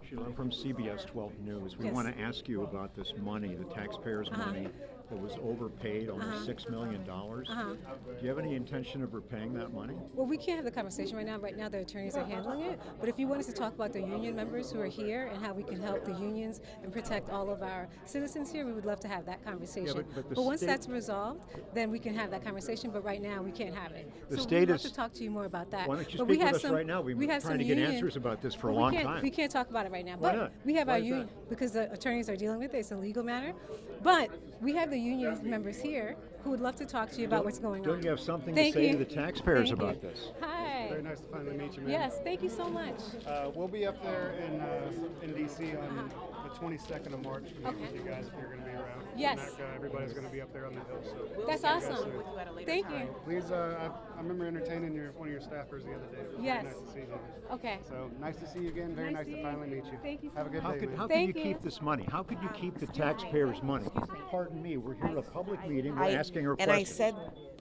Sheila, I'm from CBS 12 News. We Yes. want to ask you about this money, the taxpayers' money that was overpaid, almost $6 million. Do you have any intention of repaying that money? Well, we can't have the conversation right now. Right now, the attorneys are handling it. But if you want us to talk about the union members who are here and how we can help the unions and protect all of our citizens here, we would love to have that conversation. but once that's resolved, then we can have that conversation. But right now, we can't have it. The so state we'd love is- to talk to you more about that. Why don't you but speak we have with us some, right now? We've we been have trying some to get union, answers about this for a Well, long we can't, time. We can't talk about it right now. Why But not? we have Why our is union that? because the attorneys are dealing with it. It's a legal matter. But we have the union members here who would love to talk to you about what's going on. Don't you have something Thank to say you. to the taxpayers Thank you. about this? Hi. Very nice to finally meet you, man. Yes, thank you so much. We'll be up there in D.C. on the 22nd of March to meet with you guys if you're going to be around. Yes. Everybody's going to be up there on the hill. So That's see you guys awesome. soon. Thank you. Please, I remember entertaining one of your staffers the other day. It was Yes. Nice to see you. Okay. So nice to see you again. Very nice to finally meet you. Thank you so Have a good How day, could, man. how could Thank you you. keep this money? How could you keep the taxpayers' money? Pardon me, we're here at a public meeting, we're asking her and I questions. said,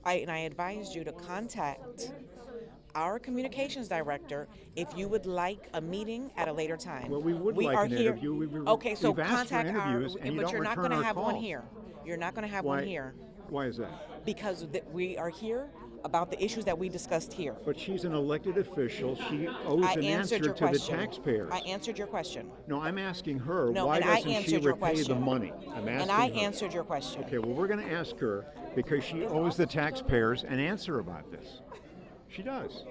I advised you to contact our communications director if you would like a meeting at a later time. Well, we would like are an here. interview. Okay, so we've asked for contact interviews, our, and you but don't you're not return going to our have one calls. here. You're not going to have Why, one here why is that? because we are here about the issues that we discussed here. But she's an elected official. She owes I an answer answered your to the question. taxpayers. I answered your question. No, I'm asking her, No, why and I doesn't she answered your repay the question. money? I'm asking And I her. answered your question. Okay, well, we're going to ask her because she owes the taxpayers an answer about this. She does.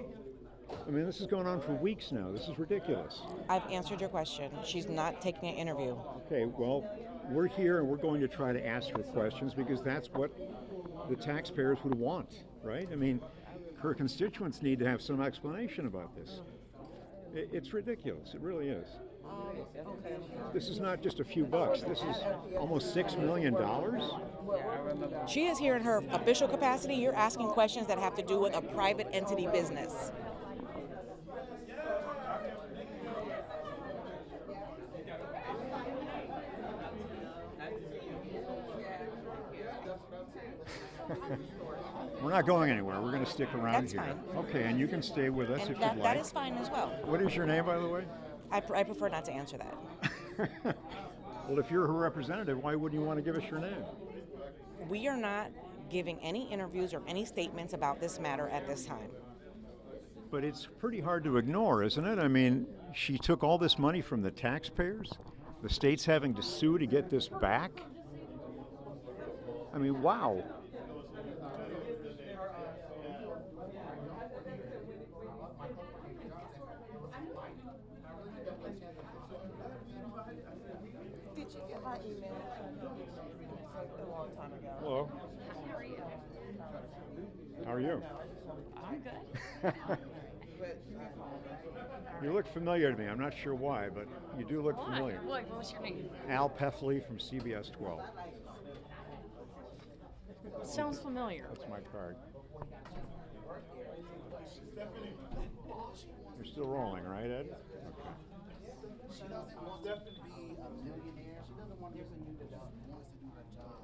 I mean, this is going on for weeks now. This is ridiculous. I've answered your question. She's not taking an interview. Okay, well, we're here and we're going to try to ask her questions because that's what the taxpayers would want, right? I mean, her constituents need to have some explanation about this. It's ridiculous. It really is. This is not just a few bucks. This is almost $6 million. She is here in her official capacity. You're asking questions that have to do with a private entity business. We're not going anywhere. We're going to stick around That's here. fine. Okay, and you can stay with us And if that, you'd that like. is fine as well. What is your name, by the way? I prefer not to answer that. Well, if you're her representative, why wouldn't you want to give us your name? We are not giving any interviews or any statements about this matter at this time. But it's pretty hard to ignore, isn't it? I mean, she took all this money from the taxpayers. The state's having to sue to get this back. I mean, wow. Did you get my email? A long time ago. Hello. How are you? I'm good. You look familiar to me. I'm not sure why, but you do look familiar. What was your name? Al Peffley from CBS 12. Sounds familiar. That's my card. You're still rolling, right, Ed? Okay. She doesn't want to be a millionaire. She doesn't want to be someone that just wants to do her job.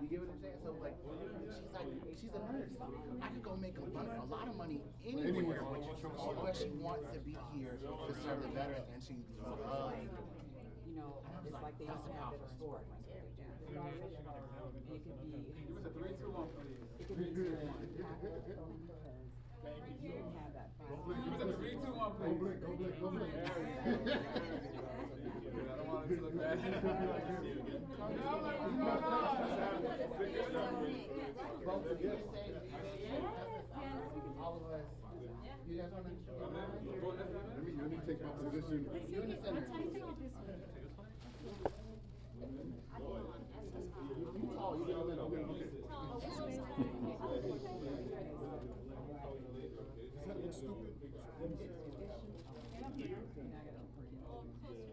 You get what I'm saying? So like, she's a nurse. I could go make a lot of money anywhere, but she wants to be here to serve the veterans, and she loves. You know, it's like they used to have that sport. And it could be, it could be you didn't have that All of us. You guys want to? Let me take my position. You're in the center. You tall. You get a little. Okay. Does that look stupid?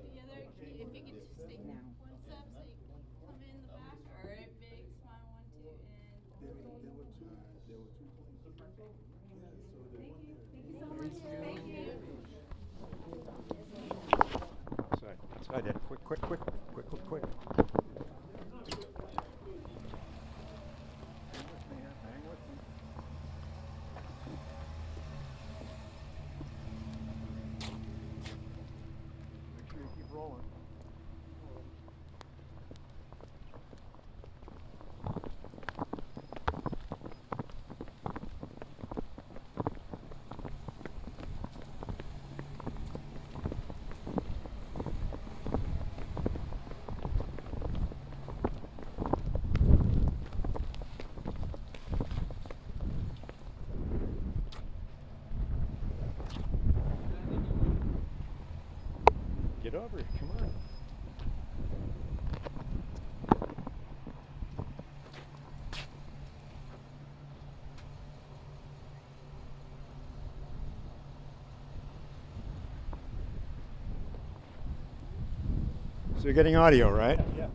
Together, if you could just take one step so you can come in the back. All right, big smile, 1, 2, and. There were two. Thank you. Outside, Ed. Quick. Hang with me. over. Come on. So you're getting audio, right? Yeah.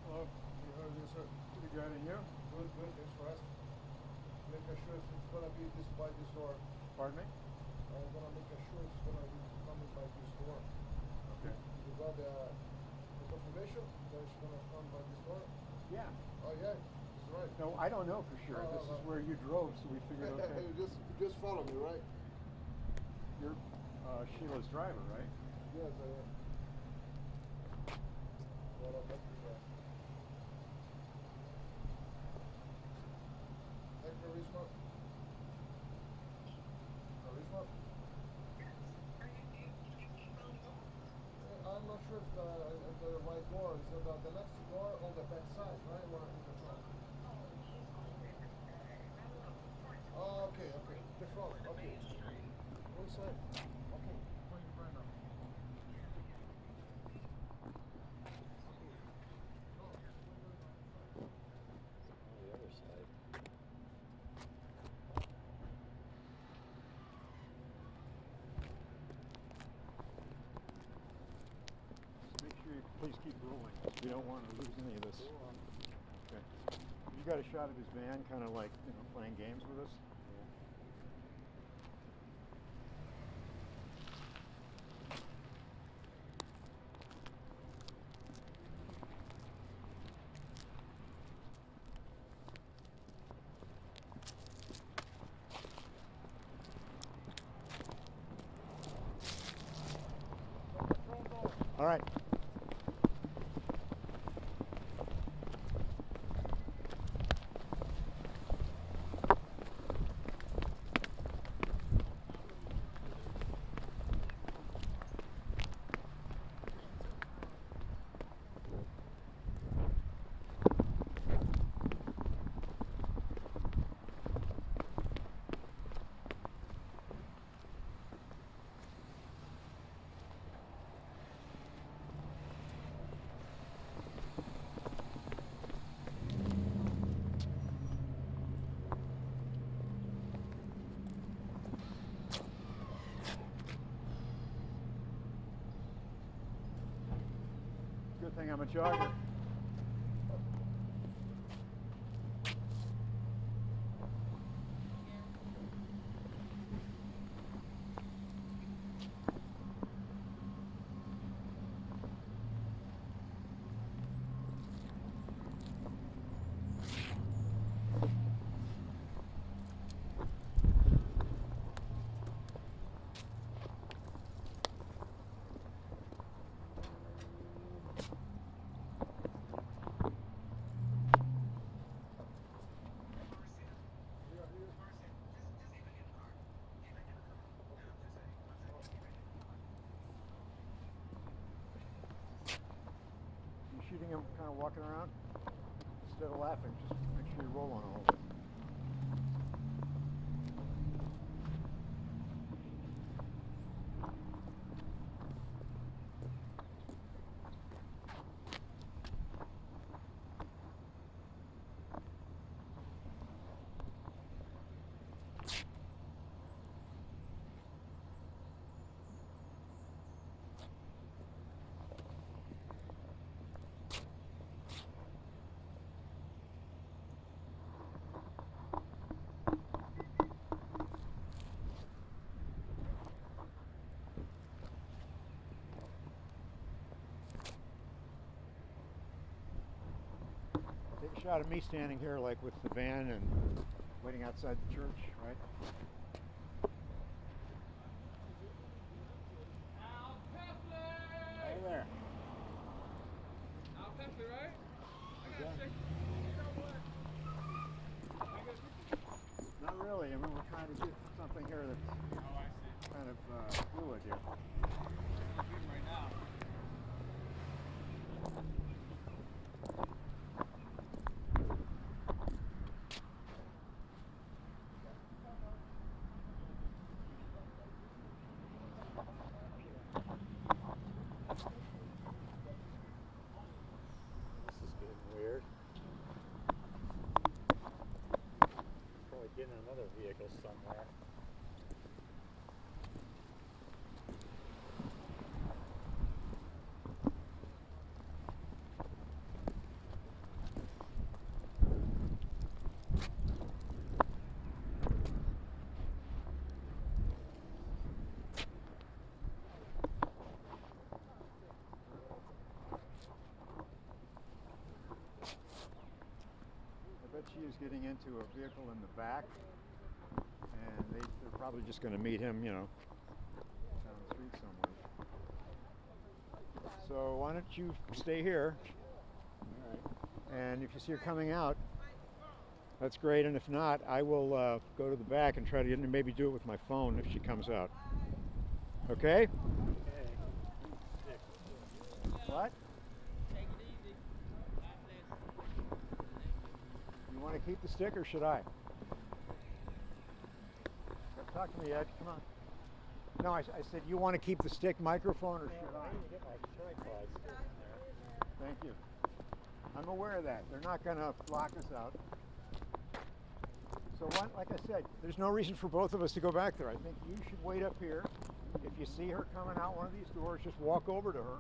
Hello, you heard this, pretty good, and you? Good, thanks for asking. Make sure if it's gonna be this by this door. Pardon me? I'm gonna make sure it's gonna be coming by this door. Okay. You got the confirmation that it's gonna come by this door? Yeah. Oh, yeah, that's right. No, I don't know for sure. This is where you drove, so we figured, okay. just follow me, right? You're Sheila's driver, right? Yes, I am. Well, I'm back to that. Hey, Charisma. Charisma? I'm not sure if the right door is the next door on the back side, right? Or in the front? Oh, okay. The front, okay. One side. Okay. Going right now. Make sure you please keep rolling. We don't want to lose any of this. Okay. You got a shot of his van, kind of like, playing games with us? All right. Good thing I'm a jogger. Shooting him, kind of walking around instead of laughing. Just make sure you roll on all of it. Take a shot of me standing here like with the van and waiting outside the church, right? Hey there. Not really. I mean, we're trying to get something here that's kind of fluid here. Right now. get in another vehicle somewhere. I bet she is getting into a vehicle in the back, and they're probably just going to meet him, you know, down the street somewhere. So why don't you stay here? All right. And if you see her coming out, that's great. And if not, I will go to the back and try to maybe do it with my phone if she comes out. Okay? What? You want to keep the stick or should I? Talk to me, Ed. Come on. No, I said you want to keep the stick microphone or should I? Get my tripod stick in there. Thank you. I'm aware of that. They're not going to lock us out. So like I said, there's no reason for both of us to go back there. I think you should wait up here. If you see her coming out one of these doors, just walk over to her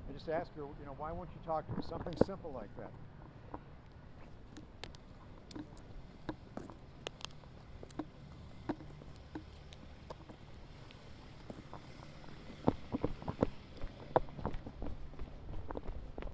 and just ask her, you know, why won't you talk to me? Something simple like that.